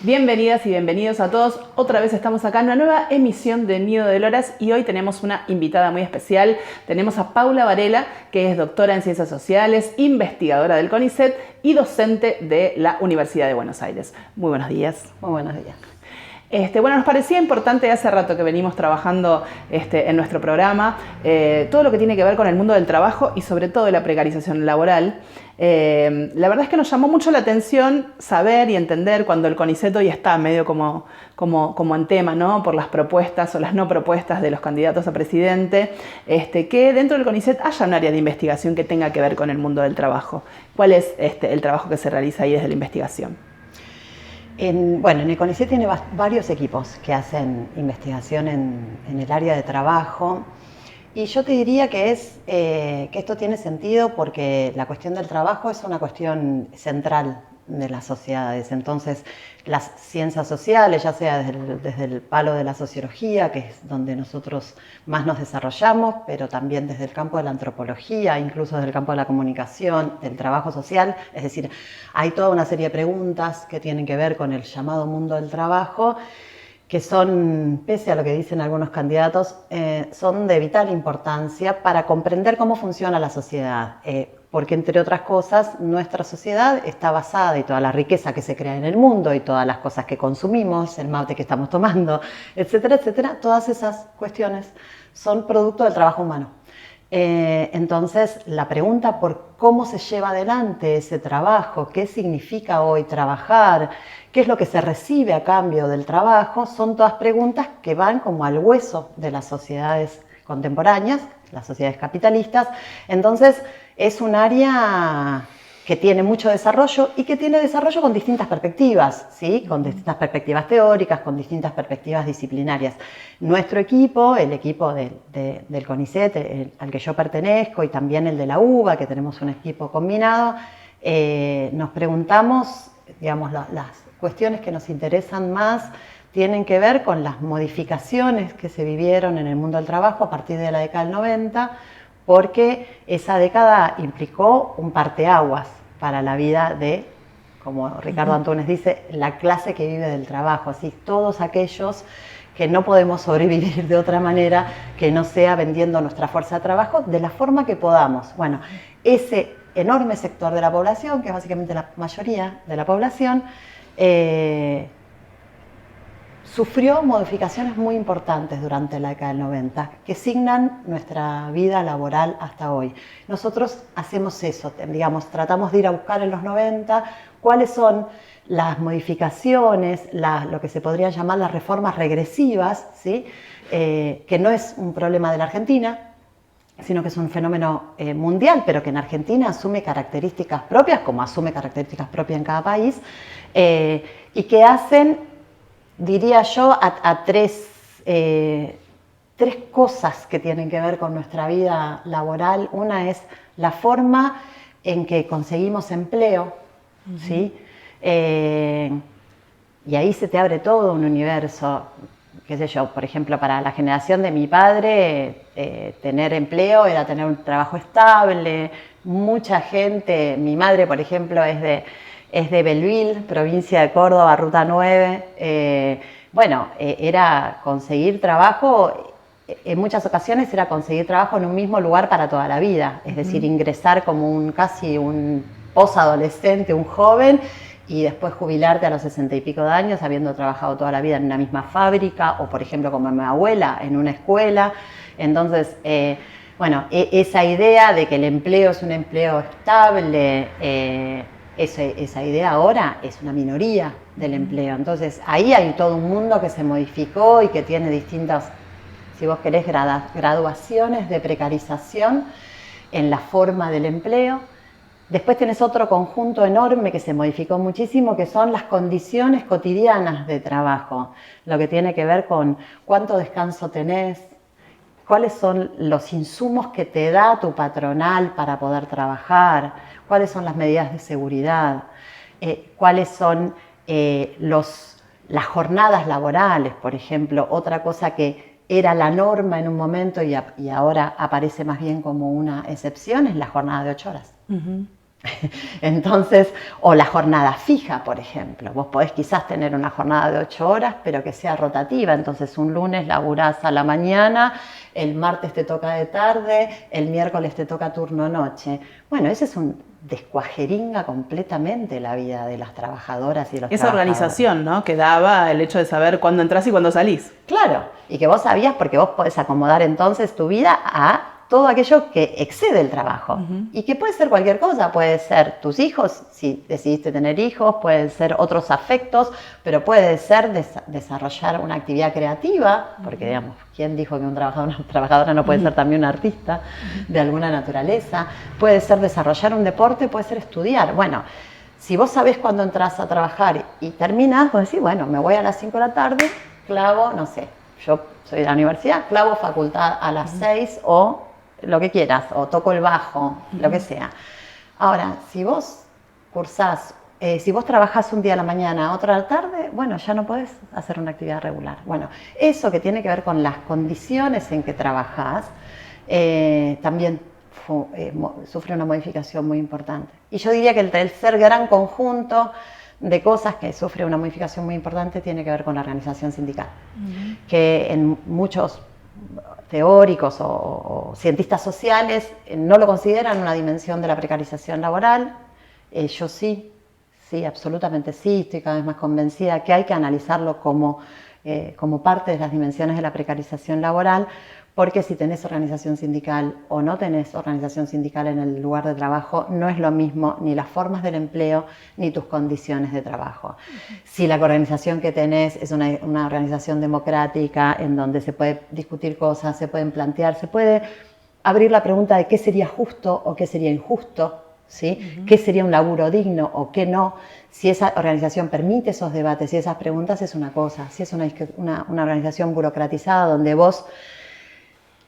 Bienvenidas y bienvenidos a todos. Otra vez estamos acá en una nueva emisión de Nido de Loras y hoy tenemos una invitada muy especial. Tenemos a Paula Varela, que es doctora en Ciencias Sociales, investigadora del CONICET y docente de la Universidad de Buenos Aires. Muy buenos días. Muy buenos días. Bueno, nos parecía importante hace rato que venimos trabajando en nuestro programa todo lo que tiene que ver con el mundo del trabajo y sobre todo de la precarización laboral. La verdad es que nos llamó mucho la atención saber y entender cuando el CONICET hoy está medio como en tema, ¿no? Por las propuestas o las no propuestas de los candidatos a presidente, que dentro del CONICET haya un área de investigación que tenga que ver con el mundo del trabajo. ¿Cuál es el trabajo que se realiza ahí desde la investigación? En el CONICET tiene varios equipos que hacen investigación en el área de trabajo y yo te diría que esto tiene sentido porque la cuestión del trabajo es una cuestión central de las sociedades. Entonces, las ciencias sociales, ya sea desde el palo de la sociología, que es donde nosotros más nos desarrollamos, pero también desde el campo de la antropología, incluso desde el campo de la comunicación, del trabajo social, es decir, hay toda una serie de preguntas que tienen que ver con el llamado mundo del trabajo, que son, pese a lo que dicen algunos candidatos, son de vital importancia para comprender cómo funciona la sociedad. Porque, entre otras cosas, nuestra sociedad está basada, y toda la riqueza que se crea en el mundo, y todas las cosas que consumimos, el mate que estamos tomando, etcétera, etcétera, todas esas cuestiones son producto del trabajo humano. Entonces, la pregunta por cómo se lleva adelante ese trabajo, qué significa hoy trabajar, qué es lo que se recibe a cambio del trabajo, son todas preguntas que van como al hueso de las sociedades contemporáneas, las sociedades capitalistas. Entonces, es un área que tiene mucho desarrollo y que tiene desarrollo con distintas perspectivas, ¿sí? Con distintas perspectivas teóricas, con distintas perspectivas disciplinarias. Nuestro equipo, el equipo del CONICET, al que yo pertenezco, y también el de la UBA, que tenemos un equipo combinado, nos preguntamos, digamos, las cuestiones que nos interesan más tienen que ver con las modificaciones que se vivieron en el mundo del trabajo a partir de la década del 90, porque esa década implicó un parteaguas para la vida de, como Ricardo Antunes dice, la clase que vive del trabajo, así todos aquellos que no podemos sobrevivir de otra manera que no sea vendiendo nuestra fuerza de trabajo de la forma que podamos. Bueno, ese enorme sector de la población, que es básicamente la mayoría de la población, sufrió modificaciones muy importantes durante la década del 90 que signan nuestra vida laboral hasta hoy. Nosotros hacemos eso, digamos, tratamos de ir a buscar en los 90 cuáles son las modificaciones, lo que se podría llamar las reformas regresivas, ¿sí? Que no es un problema de la Argentina, sino que es un fenómeno mundial, pero que en Argentina asume características propias, como asume características propias en cada país, y que hacen, diría yo, a tres cosas que tienen que ver con nuestra vida laboral. Una es la forma en que conseguimos empleo, ¿sí? Y ahí se te abre todo un universo. Qué sé yo, por ejemplo, para la generación de mi padre, tener empleo era tener un trabajo estable. Mucha gente, mi madre, por ejemplo, es de Belville, provincia de Córdoba, Ruta 9. Era conseguir trabajo, en muchas ocasiones era conseguir trabajo en un mismo lugar para toda la vida. Es decir, ingresar como casi un posadolescente, un joven, y después jubilarte a los 60 y pico de años habiendo trabajado toda la vida en una misma fábrica, o por ejemplo como mi abuela, en una escuela. Entonces, esa idea de que el empleo es un empleo estable, esa idea ahora es una minoría del empleo. Entonces ahí hay todo un mundo que se modificó y que tiene distintas, si vos querés, graduaciones de precarización en la forma del empleo. Después tenés otro conjunto enorme que se modificó muchísimo, que son las condiciones cotidianas de trabajo, lo que tiene que ver con cuánto descanso tenés, cuáles son los insumos que te da tu patronal para poder trabajar, cuáles son las medidas de seguridad, cuáles son las jornadas laborales, por ejemplo. Otra cosa que era la norma en un momento y ahora aparece más bien como una excepción es la jornada de 8 horas. Entonces, o la jornada fija, por ejemplo. Vos podés quizás tener una jornada de 8 horas, pero que sea rotativa. Entonces, un lunes laburás a la mañana, el martes te toca de tarde, el miércoles te toca turno noche. Bueno, ese es un descuajeringa completamente la vida de las trabajadoras y de los Esa trabajadores. organización, ¿no? Que daba el hecho de saber cuándo entras y cuándo salís. Claro, y que vos sabías porque vos podés acomodar entonces tu vida a todo aquello que excede el trabajo. Y que puede ser cualquier cosa, puede ser tus hijos, si decidiste tener hijos, pueden ser otros afectos, pero puede ser desarrollar una actividad creativa, porque digamos, ¿quién dijo que un trabajador, una trabajadora no puede ser también un artista de alguna naturaleza? Puede ser desarrollar un deporte, puede ser estudiar. Bueno, si vos sabés cuándo entras a trabajar y terminás, vos decís, bueno, me voy a las 5 de la tarde, clavo, no sé, yo soy de la universidad, clavo facultad a las 6 o lo que quieras, o toco el bajo, lo que sea. Ahora, si vos cursás, si vos trabajás un día a la mañana, otro a la tarde, bueno, ya no podés hacer una actividad regular. Bueno, eso que tiene que ver con las condiciones en que trabajás, también sufre una modificación muy importante. Y yo diría que el tercer gran conjunto de cosas que sufre una modificación muy importante tiene que ver con la organización sindical, que en muchos teóricos o cientistas sociales no lo consideran una dimensión de la precarización laboral. Yo sí, absolutamente sí, estoy cada vez más convencida que hay que analizarlo como parte de las dimensiones de la precarización laboral, porque si tenés organización sindical o no tenés organización sindical en el lugar de trabajo, no es lo mismo ni las formas del empleo ni tus condiciones de trabajo. Si la organización que tenés es una organización democrática en donde se puede discutir cosas, se pueden plantear, se puede abrir la pregunta de qué sería justo o qué sería injusto, ¿sí? ¿Qué sería un laburo digno o qué no? Si esa organización permite esos debates y esas preguntas es una cosa. Si es una organización burocratizada donde vos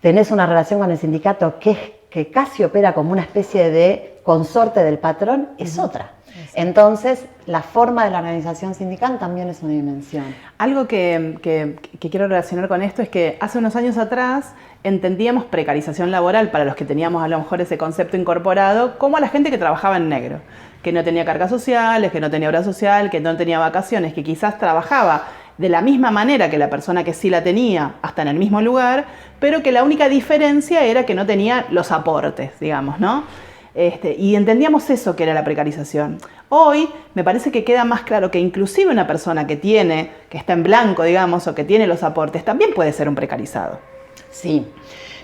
tenés una relación con el sindicato que casi opera como una especie de consorte del patrón, es otra. Entonces, la forma de la organización sindical también es una dimensión. Algo que quiero relacionar con esto es que hace unos años atrás entendíamos precarización laboral, para los que teníamos a lo mejor ese concepto incorporado, como a la gente que trabajaba en negro, que no tenía cargas sociales, que no tenía obra social, que no tenía vacaciones, que quizás trabajaba de la misma manera que la persona que sí la tenía, hasta en el mismo lugar, pero que la única diferencia era que no tenía los aportes, digamos, ¿no? Y entendíamos eso que era la precarización. Hoy me parece que queda más claro que inclusive una persona que está en blanco, digamos, o que tiene los aportes, también puede ser un precarizado. Sí,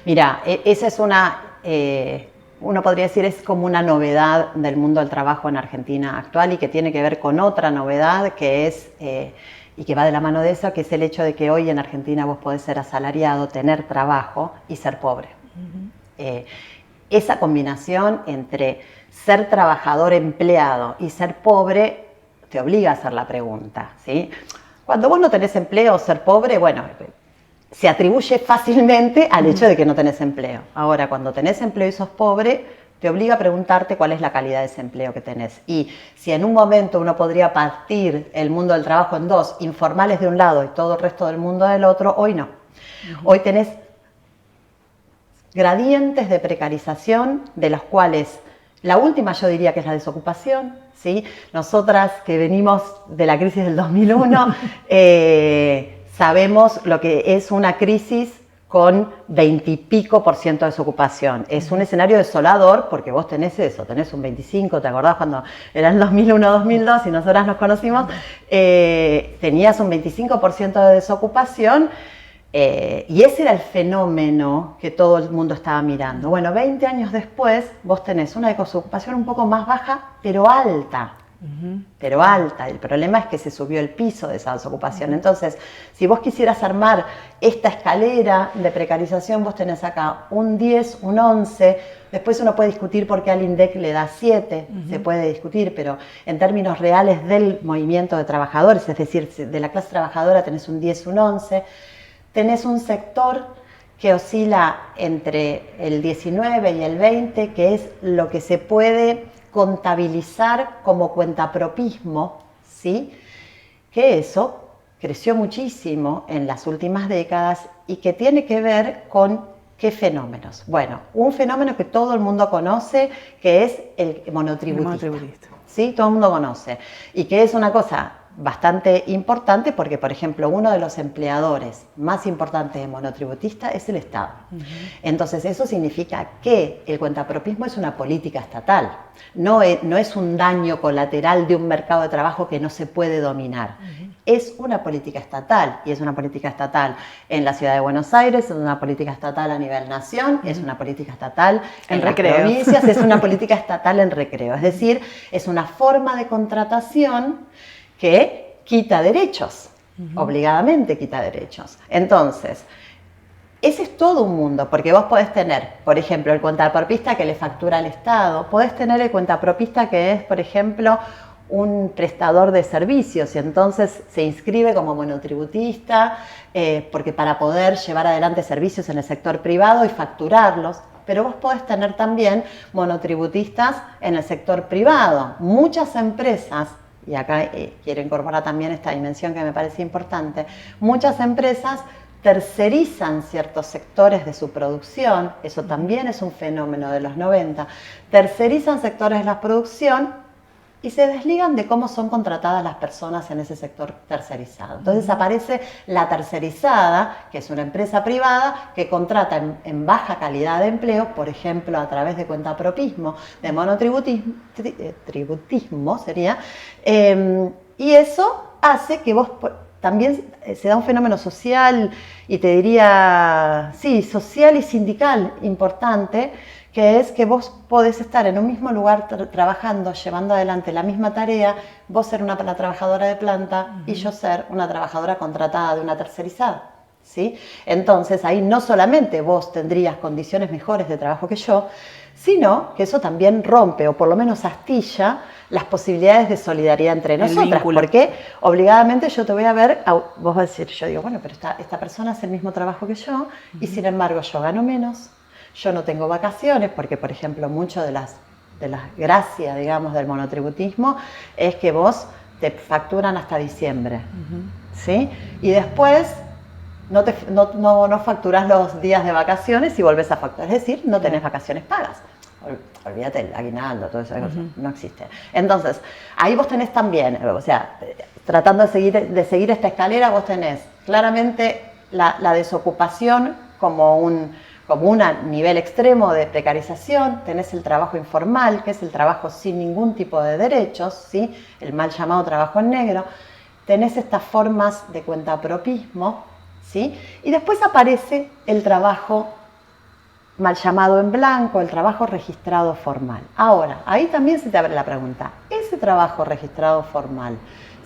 mira, esa es uno podría decir es como una novedad del mundo del trabajo en Argentina actual y que tiene que ver con otra novedad que es... y que va de la mano de eso, que es el hecho de que hoy en Argentina vos podés ser asalariado, tener trabajo y ser pobre. Esa combinación entre ser trabajador empleado y ser pobre te obliga a hacer la pregunta, ¿sí? Cuando vos no tenés empleo o ser pobre, bueno, se atribuye fácilmente al hecho de que no tenés empleo. Ahora, cuando tenés empleo y sos pobre, te obliga a preguntarte cuál es la calidad de ese empleo que tenés. Y si en un momento uno podría partir el mundo del trabajo en dos, informales de un lado y todo el resto del mundo del otro, hoy no. Hoy tenés gradientes de precarización, de los cuales la última yo diría que es la desocupación, ¿sí? Nosotras que venimos de la crisis del 2001, sabemos lo que es una crisis con 20 y pico % de desocupación. Es un escenario desolador porque vos tenés eso, tenés un 25, ¿te acordás cuando era el 2001-2002 y nosotras nos conocimos? Tenías un 25% de desocupación y ese era el fenómeno que todo el mundo estaba mirando. Bueno, 20 años después vos tenés una desocupación un poco más baja, pero alta. Pero alta. El problema es que se subió el piso de esa desocupación. Entonces, si vos quisieras armar esta escalera de precarización, vos tenés acá un 10, un 11, después uno puede discutir por qué al INDEC le da 7, se puede discutir, pero en términos reales del movimiento de trabajadores, es decir, de la clase trabajadora tenés un 10, un 11, tenés un sector que oscila entre el 19 y el 20, que es lo que se puede contabilizar como cuentapropismo, ¿sí? Que eso creció muchísimo en las últimas décadas y que tiene que ver con ¿Qué fenómenos? Bueno, un fenómeno que todo el mundo conoce, que es el monotributista. ¿Sí? Todo el mundo conoce. Y que es una cosa bastante importante porque, por ejemplo, uno de los empleadores más importantes de monotributista es el Estado. Entonces, eso significa que el cuentapropismo es una política estatal, no es un daño colateral de un mercado de trabajo que no se puede dominar. Es una política estatal, y es una política estatal en la ciudad de Buenos Aires, es una política estatal a nivel nación, es una política estatal en las provincias, es una política estatal en recreo. Es decir, es una forma de contratación que quita derechos, obligadamente quita derechos. Entonces, ese es todo un mundo, porque vos podés tener, por ejemplo, el cuentapropista que le factura al Estado, podés tener el cuentapropista que es, por ejemplo, un prestador de servicios y entonces se inscribe como monotributista porque para poder llevar adelante servicios en el sector privado y facturarlos. Pero vos podés tener también monotributistas en el sector privado. Muchas empresas, y acá quiero incorporar también esta dimensión que me parece importante, muchas empresas tercerizan ciertos sectores de su producción, eso también es un fenómeno de los 90, tercerizan sectores de la producción y se desligan de cómo son contratadas las personas en ese sector tercerizado. Entonces aparece la tercerizada, que es una empresa privada que contrata en baja calidad de empleo, por ejemplo, a través de cuentapropismo, de monotributismo sería, y eso hace que vos también se da un fenómeno social y te diría, sí, social y sindical importante, que es que vos podés estar en un mismo lugar trabajando, llevando adelante la misma tarea, vos ser una trabajadora de planta y yo ser una trabajadora contratada de una tercerizada, ¿sí? Entonces ahí no solamente vos tendrías condiciones mejores de trabajo que yo, sino que eso también rompe o por lo menos astilla las posibilidades de solidaridad entre nosotras, porque obligadamente yo te voy a ver, vos vas a decir, yo digo, bueno, pero esta persona hace el mismo trabajo que yo y sin embargo yo gano menos. Yo no tengo vacaciones porque, por ejemplo, mucho de las gracias, digamos, del monotributismo es que vos te facturan hasta diciembre, ¿sí? Y después no facturas los días de vacaciones y volvés a facturar, es decir, no tenés vacaciones pagas. Olvídate el aguinaldo, todo eso, no existe. Entonces, ahí vos tenés también, o sea, tratando de seguir esta escalera, vos tenés claramente la desocupación como un nivel extremo de precarización, tenés el trabajo informal, que es el trabajo sin ningún tipo de derechos, ¿sí? El mal llamado trabajo en negro, tenés estas formas de cuentapropismo, ¿sí? Y después aparece el trabajo mal llamado en blanco, el trabajo registrado formal. Ahora, ahí también se te abre la pregunta, ¿ese trabajo registrado formal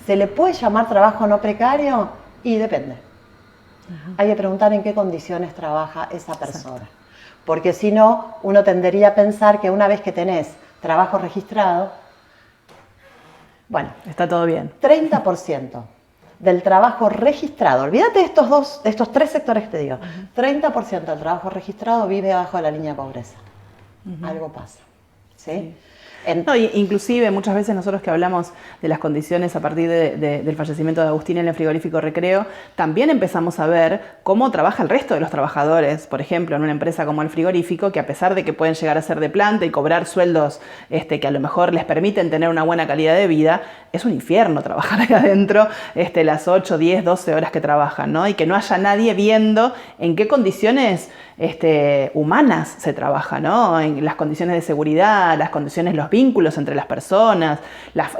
se le puede llamar trabajo no precario? Y depende. Hay que preguntar en qué condiciones trabaja esa persona. Exacto. Porque si no, uno tendería a pensar que una vez que tenés trabajo registrado, bueno, está todo bien. 30% del trabajo registrado, olvídate de estos tres sectores que te digo, 30% del trabajo registrado vive abajo de la línea de pobreza. Algo pasa, ¿sí? No, inclusive muchas veces nosotros que hablamos de las condiciones a partir del fallecimiento de Agustín en el frigorífico Recreo, también empezamos a ver cómo trabaja el resto de los trabajadores, por ejemplo, en una empresa como el frigorífico, que a pesar de que pueden llegar a ser de planta y cobrar sueldos que a lo mejor les permiten tener una buena calidad de vida, es un infierno trabajar ahí adentro las 8, 10, 12 horas que trabajan, ¿no? Y que no haya nadie viendo en qué condiciones humanas se trabaja, ¿no? En las condiciones de seguridad, las condiciones, los vínculos entre las personas,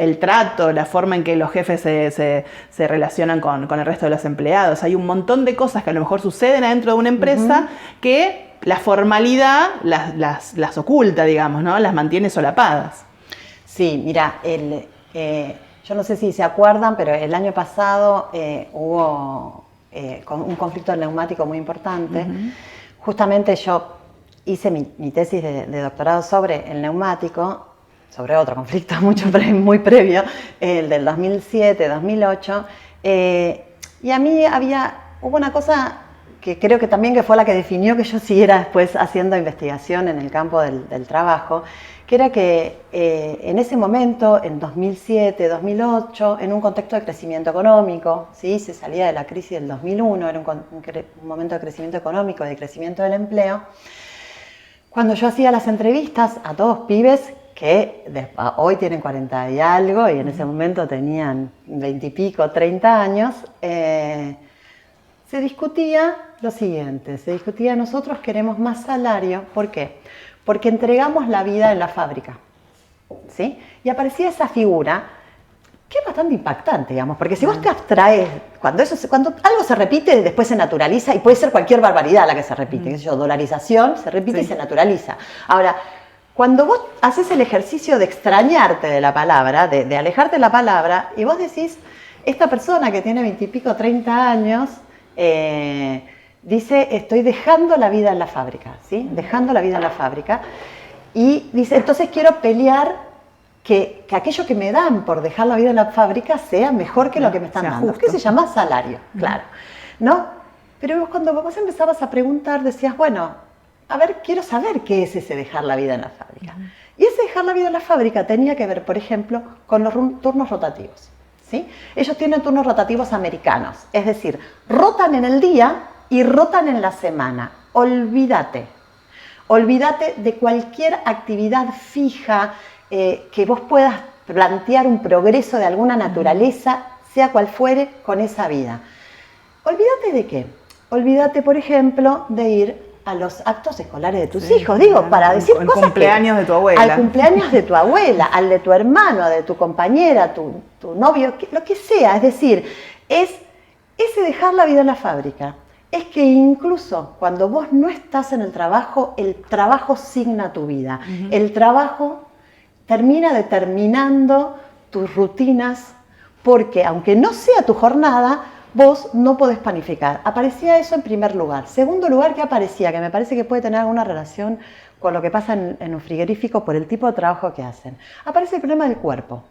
el trato, la forma en que los jefes se relacionan con el resto de los empleados. Hay un montón de cosas que a lo mejor suceden adentro de una empresa que la formalidad las oculta, digamos, ¿no? Las mantiene solapadas. Sí, mira, yo no sé si se acuerdan, pero el año pasado hubo un conflicto neumático muy importante. Justamente yo hice mi tesis de doctorado sobre el neumático, sobre otro conflicto muy previo, el del 2007-2008, y a mí hubo una cosa que creo que también que fue la que definió que yo siguiera después haciendo investigación en el campo del trabajo, que era que en ese momento, en 2007, 2008, en un contexto de crecimiento económico, ¿sí? Se salía de la crisis del 2001, era un momento de crecimiento económico, de crecimiento del empleo. Cuando yo hacía las entrevistas a todos pibes que hoy tienen 40 y algo y en ese momento tenían 20 y pico, 30 años, se discutía lo siguiente, se discutía nosotros queremos más salario, ¿por qué? Porque entregamos la vida en la fábrica, ¿sí? Y aparecía esa figura que es bastante impactante, digamos, porque si vos te abstraes, cuando algo se repite, después se naturaliza y puede ser cualquier barbaridad la que se repite, qué sé yo, dolarización, se repite y se naturaliza. Ahora, cuando vos haces el ejercicio de extrañarte de la palabra, de alejarte de la palabra, y vos decís, esta persona que tiene 20 y pico, 30 años, dice, estoy dejando la vida en la fábrica, ¿sí? Dejando la vida en la fábrica. Y dice, entonces quiero pelear que aquello que me dan por dejar la vida en la fábrica sea mejor que lo que me están dando. ¿Qué se llama salario? Claro. ¿No? Pero cuando vos empezabas a preguntar, decías, bueno, a ver, quiero saber qué es ese dejar la vida en la fábrica. Y ese dejar la vida en la fábrica tenía que ver, por ejemplo, con los turnos rotativos, ¿sí? Ellos tienen turnos rotativos americanos, es decir, rotan en el día y rotan en la semana. Olvídate de cualquier actividad fija, que vos puedas plantear un progreso de alguna naturaleza, sea cual fuere, con esa vida. Olvídate de qué. Olvídate, por ejemplo, de ir a los actos escolares de tus hijos, para decir cosas. Al cumpleaños de tu abuela. Al cumpleaños de tu abuela, al de tu hermano, de tu compañera, tu novio, lo que sea. Es decir, es ese dejar la vida en la fábrica. Es que incluso cuando vos no estás en el trabajo signa tu vida. El trabajo termina determinando tus rutinas, porque aunque no sea tu jornada, vos no podés planificar. Aparecía eso en primer lugar. Segundo lugar, ¿qué aparecía? Que me parece que puede tener alguna relación con lo que pasa en un frigorífico por el tipo de trabajo que hacen. Aparece el problema del cuerpo.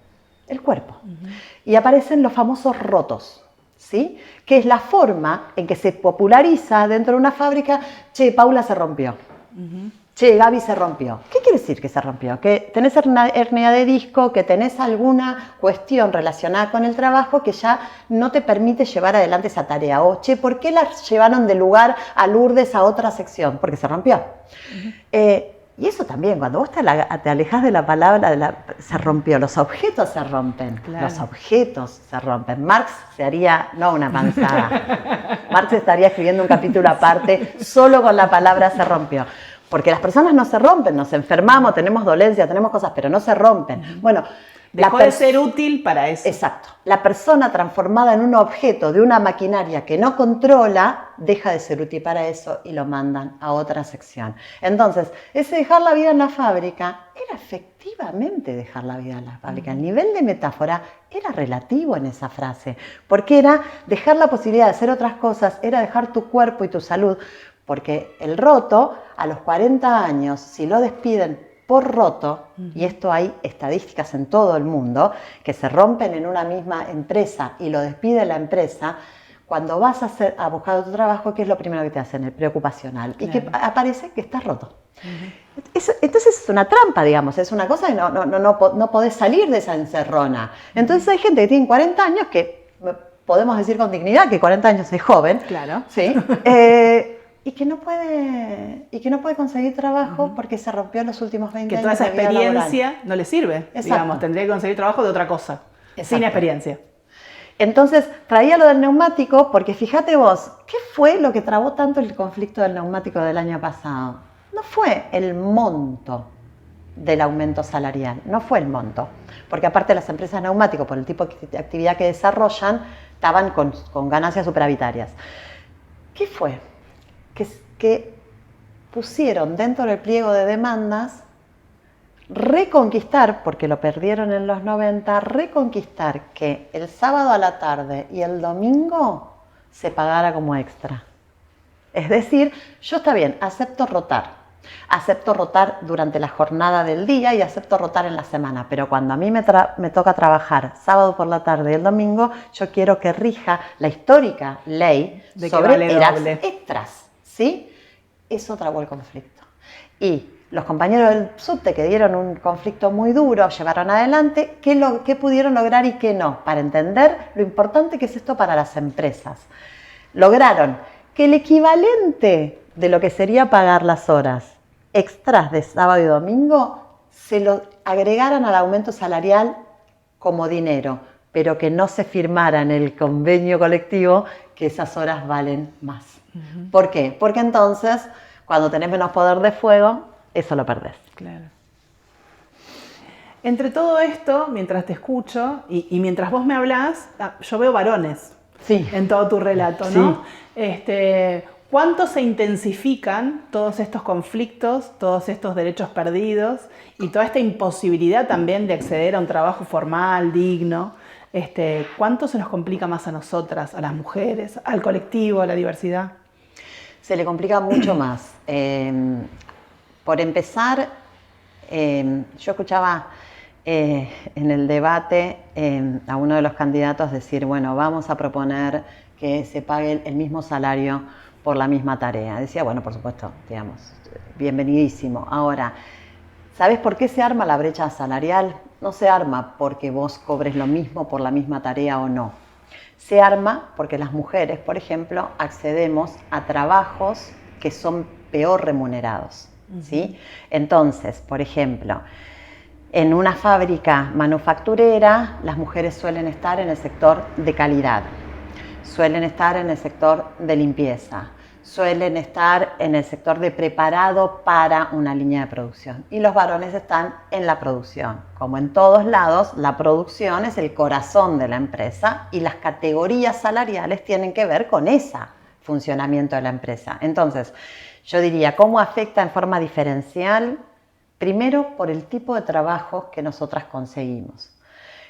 El cuerpo. Y aparecen los famosos rotos, ¿sí? Que es la forma en que se populariza dentro de una fábrica, che, Paula se rompió. Che, Gaby se rompió. ¿Qué quiere decir que se rompió? Que tenés hernia de disco, que tenés alguna cuestión relacionada con el trabajo que ya no te permite llevar adelante esa tarea. O, che, ¿por qué la llevaron de lugar a Lourdes a otra sección? Porque se rompió. Y eso también, cuando vos te alejás de la palabra, se rompió, los objetos se rompen, claro. Los objetos se rompen. Marx se haría, no una panzada, Marx estaría escribiendo un capítulo aparte solo con la palabra se rompió. Porque las personas no se rompen, nos enfermamos, tenemos dolencias, tenemos cosas, pero no se rompen. Bueno, dejó de ser útil para eso. Exacto. La persona transformada en un objeto de una maquinaria que no controla, deja de ser útil para eso y lo mandan a otra sección. Entonces, ese dejar la vida en la fábrica era efectivamente dejar la vida en la fábrica. El nivel de metáfora era relativo en esa frase, porque era dejar la posibilidad de hacer otras cosas, era dejar tu cuerpo y tu salud. Porque el roto, a los 40 años, si lo despiden por roto, y esto hay estadísticas en todo el mundo, que se rompen en una misma empresa y lo despide la empresa, cuando vas a buscar otro trabajo, ¿qué es lo primero que te hacen? El preocupacional. Claro. Y que aparece que estás roto. Entonces es una trampa, digamos, es una cosa que no podés salir de esa encerrona. Entonces hay gente que tiene 40 años que, podemos decir con dignidad que 40 años es joven. Claro. ¿Sí? Y que no puede conseguir trabajo porque se rompió en los últimos 20 años. Que toda esa experiencia no le sirve. Exacto. Digamos, tendría que conseguir trabajo de otra cosa. Exacto. Sin experiencia. Entonces, traía lo del neumático porque fíjate vos, ¿qué fue lo que trabó tanto el conflicto del neumático del año pasado? No fue el monto del aumento salarial, no fue el monto. Porque aparte las empresas neumáticos, por el tipo de actividad que desarrollan, estaban con ganancias superavitarias. ¿Qué fue? Que pusieron dentro del pliego de demandas reconquistar, porque lo perdieron en los 90, reconquistar que el sábado a la tarde y el domingo se pagara como extra. Es decir, yo está bien, acepto rotar durante la jornada del día y acepto rotar en la semana, pero cuando a mí me toca trabajar sábado por la tarde y el domingo, yo quiero que rija la histórica ley sobre horas extras. ¿Sí? Eso trabó el conflicto. Y los compañeros del subte que dieron un conflicto muy duro, llevaron adelante, qué pudieron lograr y qué no, para entender lo importante que es esto para las empresas. Lograron que el equivalente de lo que sería pagar las horas extras de sábado y domingo se lo agregaran al aumento salarial como dinero, pero que no se firmara en el convenio colectivo que esas horas valen más. ¿Por qué? Porque entonces, cuando tenés menos poder de fuego, eso lo perdés. Claro. Entre todo esto, mientras te escucho y mientras vos me hablás, yo veo varones en todo tu relato, ¿no? Sí. ¿Cuánto se intensifican todos estos conflictos, todos estos derechos perdidos y toda esta imposibilidad también de acceder a un trabajo formal, digno? ¿Cuánto se nos complica más a nosotras, a las mujeres, al colectivo, a la diversidad? Se le complica mucho más. Por empezar, yo escuchaba en el debate a uno de los candidatos decir, bueno, vamos a proponer que se pague el mismo salario por la misma tarea. Decía, bueno, por supuesto, digamos, bienvenidísimo. Ahora, ¿sabes por qué se arma la brecha salarial? No se arma porque vos cobres lo mismo por la misma tarea o no. Se arma porque las mujeres, por ejemplo, accedemos a trabajos que son peor remunerados, ¿sí? Entonces, por ejemplo, en una fábrica manufacturera, las mujeres suelen estar en el sector de calidad, suelen estar en el sector de limpieza, suelen estar en el sector de preparado para una línea de producción. Y los varones están en la producción. Como en todos lados, la producción es el corazón de la empresa y las categorías salariales tienen que ver con ese funcionamiento de la empresa. Entonces, yo diría, ¿cómo afecta en forma diferencial? Primero, por el tipo de trabajo que nosotras conseguimos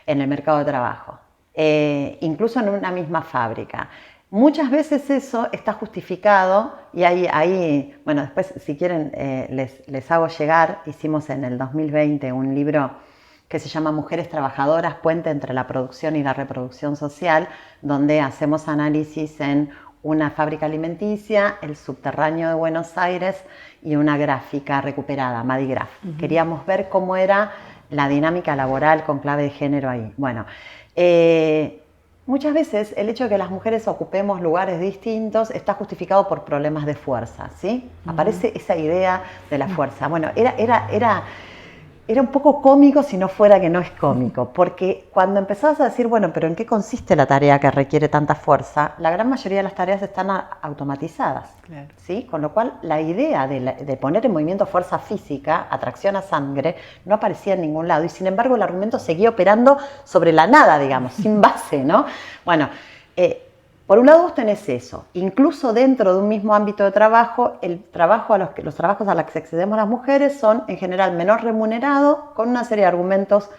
en el mercado de trabajo, incluso en una misma fábrica. Muchas veces eso está justificado y ahí bueno, después si quieren les hago llegar, hicimos en el 2020 un libro que se llama Mujeres Trabajadoras, puente entre la producción y la reproducción social, donde hacemos análisis en una fábrica alimenticia, el subterráneo de Buenos Aires y una gráfica recuperada, Madigraf. Queríamos ver cómo era la dinámica laboral con clave de género ahí. Bueno, muchas veces el hecho de que las mujeres ocupemos lugares distintos está justificado por problemas de fuerza, ¿sí? Aparece esa idea de la fuerza. Bueno, era un poco cómico si no fuera que no es cómico, porque cuando empezabas a decir, bueno, pero ¿en qué consiste la tarea que requiere tanta fuerza? La gran mayoría de las tareas están automatizadas, claro. ¿Sí? Con lo cual la idea de poner en movimiento fuerza física, atracción a sangre, no aparecía en ningún lado y sin embargo el argumento seguía operando sobre la nada, digamos, sin base, ¿no? Bueno, por un lado vos tenés eso, incluso dentro de un mismo ámbito de trabajo, los trabajos a los que accedemos las mujeres son en general menor remunerados, con una serie de argumentos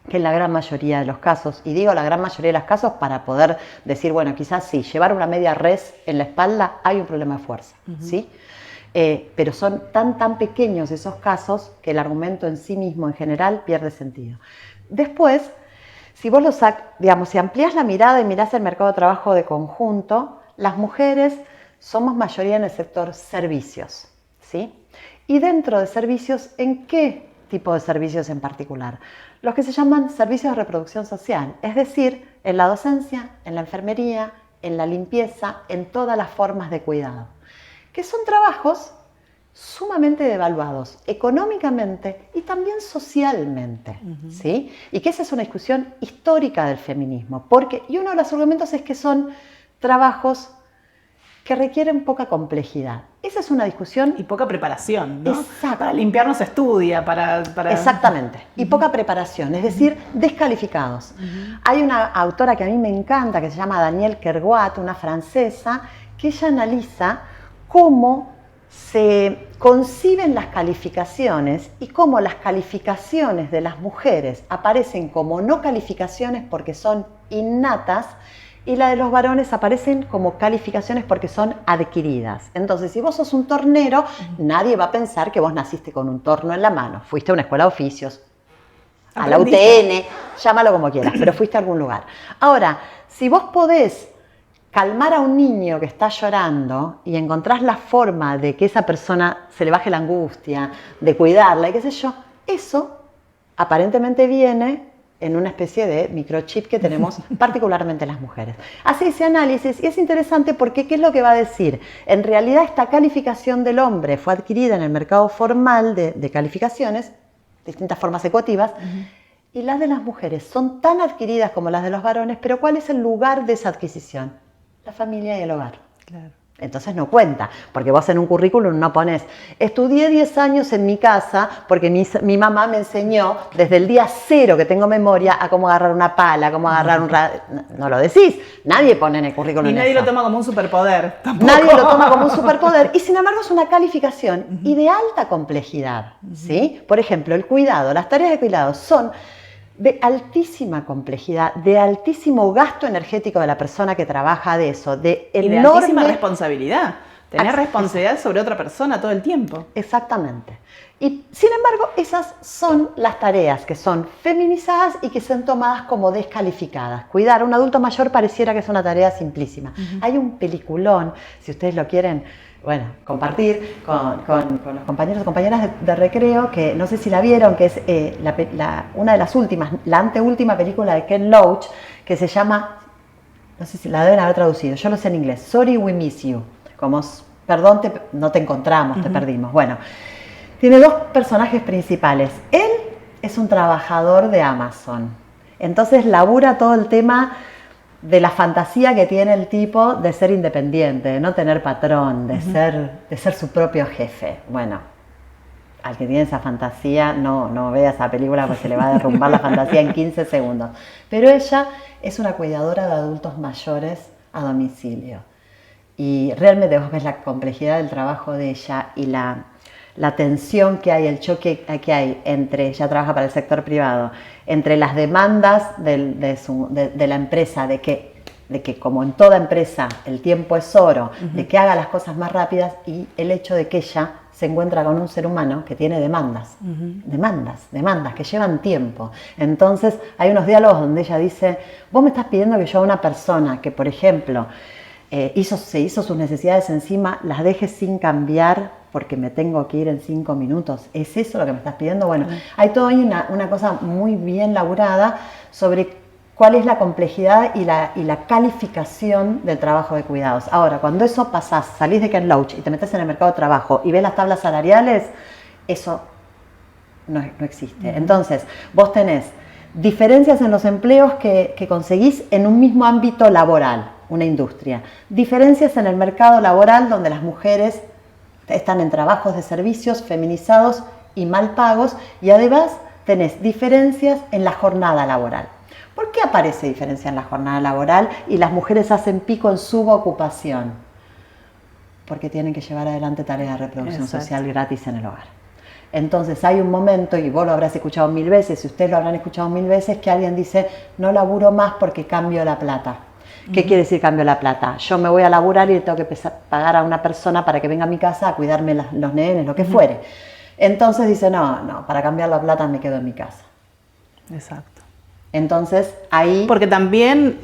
que en la gran mayoría de los casos, y digo la gran mayoría de los casos para poder decir, bueno, quizás sí, llevar una media res en la espalda hay un problema de fuerza, ¿sí? Pero son tan pequeños esos casos que el argumento en sí mismo en general pierde sentido. Después, si vos si amplías la mirada y mirás el mercado de trabajo de conjunto, las mujeres somos mayoría en el sector servicios, ¿sí? Y dentro de servicios, ¿en qué tipo de servicios en particular? Los que se llaman servicios de reproducción social, es decir, en la docencia, en la enfermería, en la limpieza, en todas las formas de cuidado, que son trabajos sumamente devaluados económicamente y también socialmente, ¿sí? Y que esa es una discusión histórica del feminismo, y uno de los argumentos es que son trabajos que requieren poca complejidad. Esa es una discusión... Y poca preparación, ¿no? Exacto. Para limpiar no se estudia, para... Exactamente. Y poca preparación, es decir, descalificados. Hay una autora que a mí me encanta, que se llama Danielle Kerguat, una francesa, que ella analiza cómo se conciben las calificaciones y cómo las calificaciones de las mujeres aparecen como no calificaciones porque son innatas y la de los varones aparecen como calificaciones porque son adquiridas. Entonces, si vos sos un tornero, nadie va a pensar que vos naciste con un torno en la mano. Fuiste a una escuela de oficios, a la UTN, llámalo como quieras, pero fuiste a algún lugar. Ahora, si vos podés calmar a un niño que está llorando y encontrás la forma de que esa persona se le baje la angustia, de cuidarla y qué sé yo, eso aparentemente viene en una especie de microchip que tenemos particularmente las mujeres. Hace ese análisis y es interesante porque ¿qué es lo que va a decir? En realidad esta calificación del hombre fue adquirida en el mercado formal de calificaciones, distintas formas ecuativas, y las de las mujeres son tan adquiridas como las de los varones, pero ¿cuál es el lugar de esa adquisición? La familia y el hogar. Claro. Entonces no cuenta, porque vos en un currículum no pones, estudié 10 años en mi casa porque mi mamá me enseñó desde el día 0 que tengo memoria a cómo agarrar una pala, cómo agarrar un... No lo decís, nadie pone en el currículum Y nadie eso. lo toma como un superpoder, tampoco. Nadie lo toma como un superpoder y sin embargo es una calificación y de alta complejidad, ¿sí? Por ejemplo, el cuidado, las tareas de cuidado son de altísima complejidad, de altísimo gasto energético de la persona que trabaja de eso, de enorme... Y de altísima responsabilidad. Tener responsabilidad sobre otra persona todo el tiempo. Exactamente. Y sin embargo, esas son las tareas que son feminizadas y que son tomadas como descalificadas. Cuidar a un adulto mayor pareciera que es una tarea simplísima. Hay un peliculón, si ustedes lo quieren, bueno, compartir con los compañeros y compañeras de recreo, que no sé si la vieron, que es una de las últimas, la anteúltima película de Ken Loach, que se llama, no sé si la deben haber traducido, yo lo sé en inglés, Sorry We Miss You, como perdón, no te encontramos, te perdimos. Bueno, tiene dos personajes principales. Él es un trabajador de Amazon, entonces labura todo el tema de la fantasía que tiene el tipo de ser independiente, de no tener patrón, de ser su propio jefe. Bueno, al que tiene esa fantasía, no vea esa película porque se le va a derrumbar la fantasía en 15 segundos. Pero ella es una cuidadora de adultos mayores a domicilio. Y realmente vos ves la complejidad del trabajo de ella y la tensión que hay, el choque que hay entre, ella trabaja para el sector privado, entre las demandas de la empresa, de que como en toda empresa el tiempo es oro, de que haga las cosas más rápidas, y el hecho de que ella se encuentra con un ser humano que tiene demandas, demandas que llevan tiempo. Entonces hay unos diálogos donde ella dice, vos me estás pidiendo que yo a una persona que, por ejemplo, se hizo sus necesidades encima, las deje sin cambiar porque me tengo que ir en 5 minutos. ¿Es eso lo que me estás pidiendo? Bueno, hay toda una cosa muy bien laburada sobre cuál es la complejidad y la calificación del trabajo de cuidados. Ahora, cuando eso pasás, salís de Ken Loach y te metes en el mercado de trabajo y ves las tablas salariales, eso no existe. Entonces, vos tenés diferencias en los empleos que conseguís en un mismo ámbito laboral, una industria. Diferencias en el mercado laboral donde las mujeres están en trabajos de servicios feminizados y mal pagos, y además tenés diferencias en la jornada laboral. ¿Por qué aparece diferencia en la jornada laboral y las mujeres hacen pico en subocupación? Porque tienen que llevar adelante tareas de reproducción social gratis en el hogar. Entonces hay un momento, y vos lo habrás escuchado 1000 veces, y ustedes lo habrán escuchado 1000 veces, que alguien dice, no laburo más porque cambio la plata. ¿Qué quiere decir cambio la plata? Yo me voy a laburar y le tengo que pagar a una persona para que venga a mi casa a cuidarme los nenes, lo que fuere. Entonces dice, no, para cambiar la plata me quedo en mi casa. Exacto. Entonces, ahí... Porque también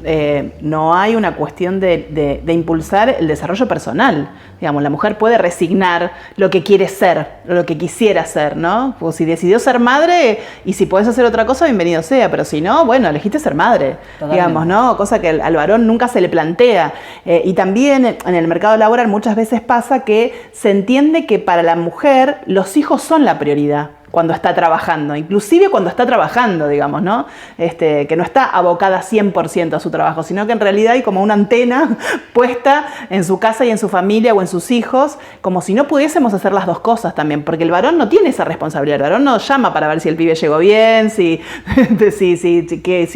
no hay una cuestión de impulsar el desarrollo personal. Digamos, la mujer puede resignar lo que quiere ser, lo que quisiera ser, ¿no? Pues si decidió ser madre y si podés hacer otra cosa, bienvenido sea. Pero si no, bueno, elegiste ser madre, digamos, ¿no? Cosa que al varón nunca se le plantea. Y también en el mercado laboral muchas veces pasa que se entiende que para la mujer los hijos son la prioridad cuando está trabajando, inclusive cuando está trabajando, digamos, ¿no? Que no está abocada 100% a su trabajo, sino que en realidad hay como una antena puesta en su casa y en su familia o en sus hijos, como si no pudiésemos hacer las dos cosas también, porque el varón no tiene esa responsabilidad, el varón no llama para ver si el pibe llegó bien, si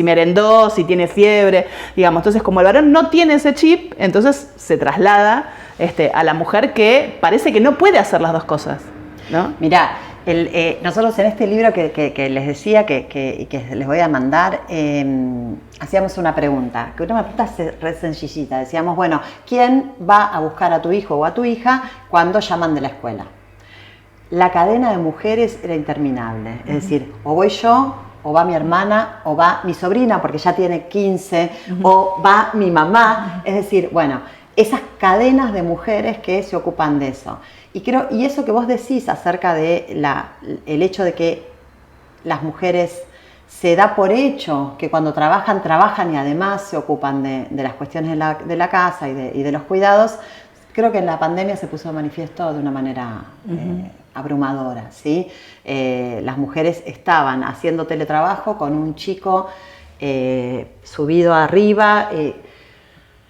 merendó, si tiene fiebre, digamos. Entonces, como el varón no tiene ese chip, entonces se traslada a la mujer que parece que no puede hacer las dos cosas, ¿no? Mirá, nosotros en este libro que les decía que les voy a mandar, hacíamos una pregunta, que una pregunta re sencillita. Decíamos, bueno, ¿quién va a buscar a tu hijo o a tu hija cuando llaman de la escuela? La cadena de mujeres era interminable, es decir, o voy yo, o va mi hermana, o va mi sobrina, porque ya tiene 15, o va mi mamá. Es decir, bueno, esas cadenas de mujeres que se ocupan de eso. Y eso que vos decís acerca de el hecho de que las mujeres se da por hecho que cuando trabajan y además se ocupan de las cuestiones de la casa y de los cuidados, creo que en la pandemia se puso de manifiesto de una manera abrumadora, ¿sí? Las mujeres estaban haciendo teletrabajo con un chico subido arriba.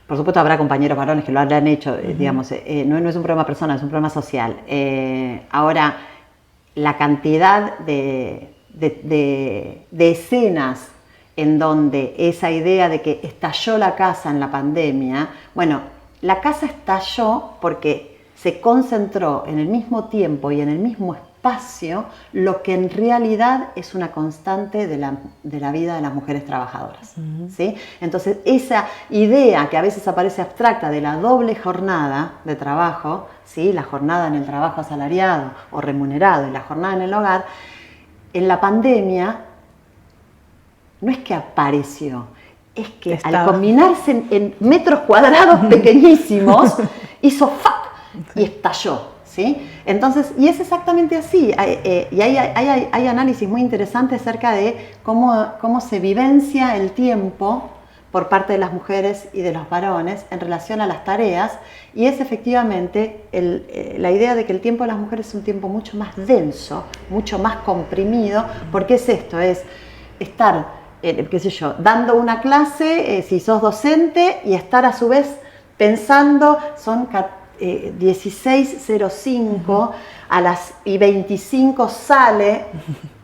Por supuesto habrá compañeros varones que lo habrán hecho, digamos, no es un problema personal, es un problema social. Ahora, la cantidad de escenas en donde esa idea de que estalló la casa en la pandemia, bueno, la casa estalló porque se concentró en el mismo tiempo y en el mismo espacio lo que en realidad es una constante de la vida de las mujeres trabajadoras, ¿sí? Entonces, esa idea que a veces aparece abstracta de la doble jornada de trabajo, ¿sí? La jornada en el trabajo asalariado o remunerado y la jornada en el hogar, en la pandemia no es que apareció, es que al combinarse en metros cuadrados pequeñísimos, hizo ¡fac! Y estalló, ¿sí? Entonces, y es exactamente así. Y hay análisis muy interesantes acerca de cómo se vivencia el tiempo por parte de las mujeres y de los varones en relación a las tareas, y es efectivamente la idea de que el tiempo de las mujeres es un tiempo mucho más denso, mucho más comprimido, porque es esto, es estar, qué sé yo, dando una clase, si sos docente, y estar a su vez pensando, son 16:05, a las 25 sale.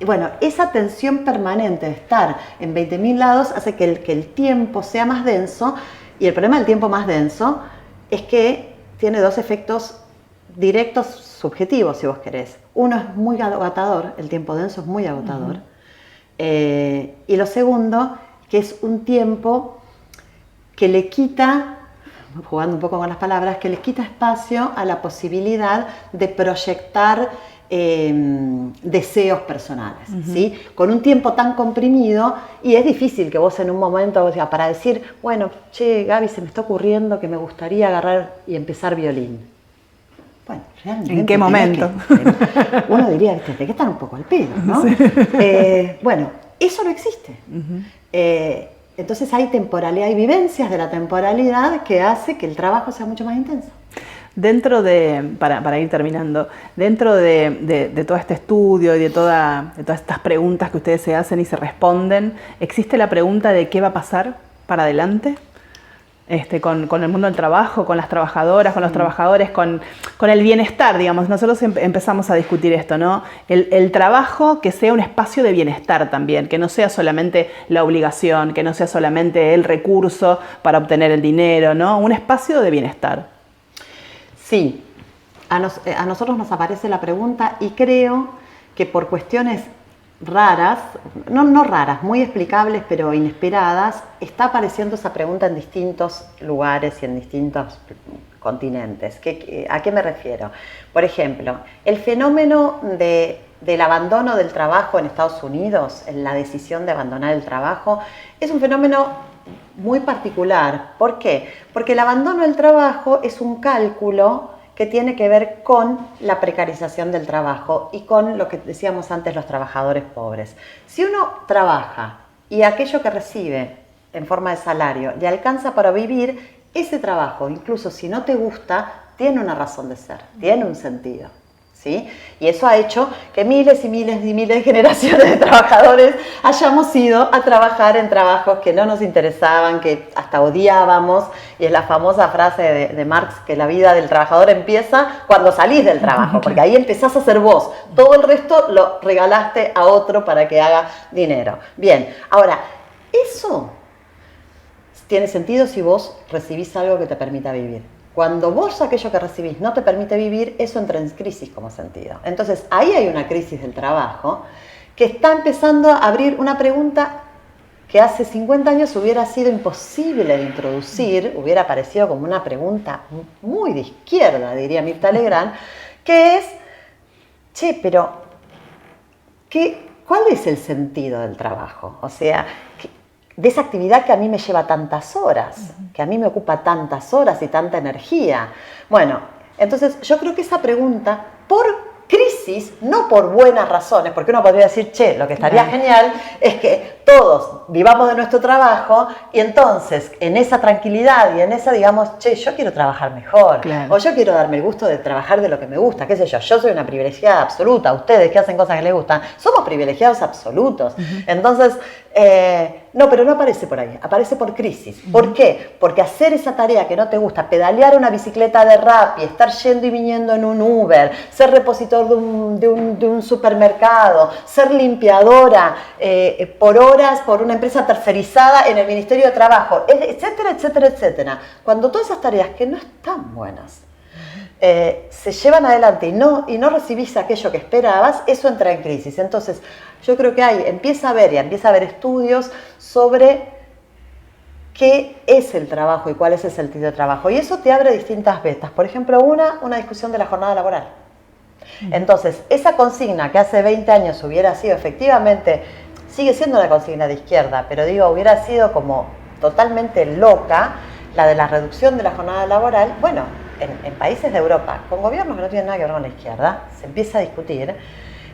Bueno, esa tensión permanente de estar en 20.000 lados hace que el tiempo sea más denso, y el problema del tiempo más denso es que tiene dos efectos directos subjetivos, si vos querés. Uno es muy agotador, el tiempo denso es muy agotador, y lo segundo, que es un tiempo que le quita, jugando un poco con las palabras, que les quita espacio a la posibilidad de proyectar deseos personales, ¿sí? Con un tiempo tan comprimido, y es difícil que vos en un momento, o sea, para decir, bueno, che, Gaby, se me está ocurriendo que me gustaría agarrar y empezar violín. Bueno, realmente... ¿En qué momento? Uno diría que tiene que estar un poco al pedo, ¿no? Sí. Bueno, eso no existe. Entonces hay temporalidad, hay vivencias de la temporalidad que hace que el trabajo sea mucho más intenso. Dentro de, para ir terminando, dentro de todo este estudio y de todas estas preguntas que ustedes se hacen y se responden, ¿existe la pregunta de qué va a pasar para adelante? Con el mundo del trabajo, con las trabajadoras, con los trabajadores, con el bienestar, digamos. Nosotros empezamos a discutir esto, ¿no? El trabajo que sea un espacio de bienestar también, que no sea solamente la obligación, que no sea solamente el recurso para obtener el dinero, ¿no? Un espacio de bienestar. Sí, a nosotros nos aparece la pregunta, y creo que por cuestiones raras, no raras, muy explicables pero inesperadas, está apareciendo esa pregunta en distintos lugares y en distintos continentes. ¿A qué me refiero? Por ejemplo, el fenómeno del abandono del trabajo en Estados Unidos, en la decisión de abandonar el trabajo, es un fenómeno muy particular. ¿Por qué? Porque el abandono del trabajo es un cálculo que tiene que ver con la precarización del trabajo y con lo que decíamos antes, los trabajadores pobres. Si uno trabaja y aquello que recibe en forma de salario le alcanza para vivir, ese trabajo, incluso si no te gusta, tiene una razón de ser, tiene un sentido, ¿sí? Y eso ha hecho que miles y miles y miles de generaciones de trabajadores hayamos ido a trabajar en trabajos que no nos interesaban, que hasta odiábamos, y es la famosa frase de Marx, que la vida del trabajador empieza cuando salís del trabajo, porque ahí empezás a ser vos, todo el resto lo regalaste a otro para que haga dinero. Bien, ahora, eso tiene sentido si vos recibís algo que te permita vivir. Cuando vos aquello que recibís no te permite vivir, eso entra en crisis como sentido. Entonces, ahí hay una crisis del trabajo que está empezando a abrir una pregunta que hace 50 años hubiera sido imposible de introducir, hubiera parecido como una pregunta muy de izquierda, diría Mirta Legrand, que es, che, pero ¿cuál es el sentido del trabajo? O sea, de esa actividad que a mí me lleva tantas horas, que a mí me ocupa tantas horas y tanta energía. Bueno, entonces yo creo que esa pregunta, por crisis, no por buenas razones, porque uno podría decir, che, lo que estaría genial es que todos vivamos de nuestro trabajo y entonces en esa tranquilidad y en esa, digamos, che, yo quiero trabajar mejor, o yo quiero darme el gusto de trabajar de lo que me gusta, qué sé yo soy una privilegiada absoluta, ustedes que hacen cosas que les gustan, somos privilegiados absolutos. Entonces, no, pero no aparece por ahí, aparece por crisis. ¿Por qué? Porque hacer esa tarea que no te gusta, pedalear una bicicleta de Rappi, estar yendo y viniendo en un Uber, ser repositor de un supermercado, ser limpiadora por horas por una empresa tercerizada en el Ministerio de Trabajo, etcétera, etcétera, etcétera. Cuando todas esas tareas que no están buenas se llevan adelante y no recibís aquello que esperabas, eso entra en crisis. Entonces, yo creo que empieza a haber estudios sobre qué es el trabajo y cuál es el sentido del trabajo. Y eso te abre distintas vetas. Por ejemplo, una discusión de la jornada laboral. Entonces, esa consigna que hace 20 años hubiera sido efectivamente, sigue siendo una consigna de izquierda, pero digo, hubiera sido como totalmente loca, la de la reducción de la jornada laboral. Bueno, en países de Europa, con gobiernos que no tienen nada que ver con la izquierda, se empieza a discutir.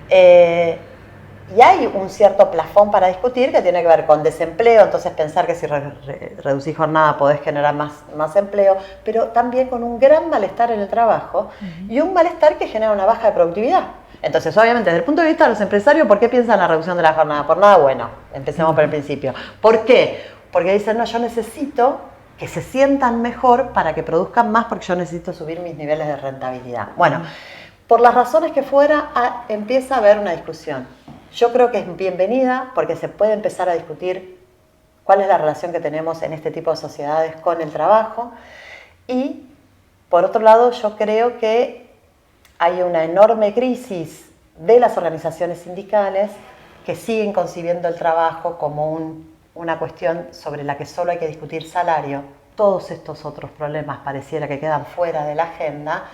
Y hay un cierto plafón para discutir que tiene que ver con desempleo, entonces pensar que si reducís jornada podés generar más empleo, pero también con un gran malestar en el trabajo y un malestar que genera una baja de productividad. Entonces, obviamente, desde el punto de vista de los empresarios, ¿por qué piensan en la reducción de la jornada? Por nada bueno, empecemos por el principio. ¿Por qué? Porque dicen, no, yo necesito que se sientan mejor para que produzcan más porque yo necesito subir mis niveles de rentabilidad. Bueno, por las razones que fuera, empieza a haber una discusión. Yo creo que es bienvenida porque se puede empezar a discutir cuál es la relación que tenemos en este tipo de sociedades con el trabajo. Y, por otro lado, yo creo que hay una enorme crisis de las organizaciones sindicales que siguen concibiendo el trabajo como una cuestión sobre la que solo hay que discutir salario. Todos estos otros problemas pareciera que quedan fuera de la agenda.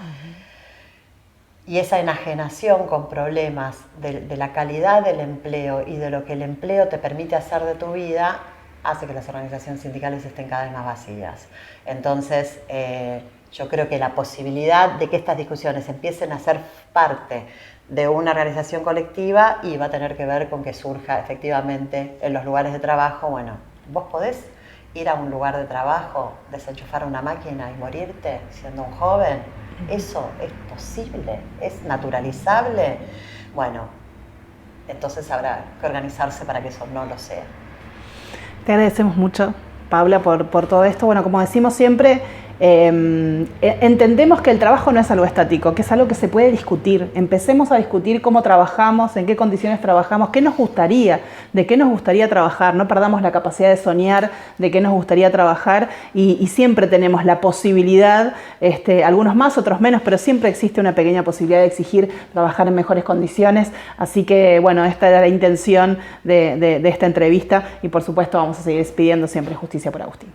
Y esa enajenación con problemas de la calidad del empleo y de lo que el empleo te permite hacer de tu vida hace que las organizaciones sindicales estén cada vez más vacías. Entonces, yo creo que la posibilidad de que estas discusiones empiecen a ser parte de una organización colectiva y va a tener que ver con que surja efectivamente en los lugares de trabajo. Bueno, vos podés ir a un lugar de trabajo, desenchufar una máquina y morirte siendo un joven. ¿Eso es posible? ¿Es naturalizable? Bueno, entonces habrá que organizarse para que eso no lo sea. Te agradecemos mucho, Paula, por todo esto. Bueno, como decimos siempre, entendemos que el trabajo no es algo estático, que es algo que se puede discutir. Empecemos a discutir cómo trabajamos, en qué condiciones trabajamos, qué nos gustaría, de qué nos gustaría trabajar. No perdamos la capacidad de soñar de qué nos gustaría trabajar y siempre tenemos la posibilidad, algunos más, otros menos, pero siempre existe una pequeña posibilidad de exigir trabajar en mejores condiciones. Así que, bueno, esta era la intención de esta entrevista y, por supuesto, vamos a seguir pidiendo siempre justicia por Agustín.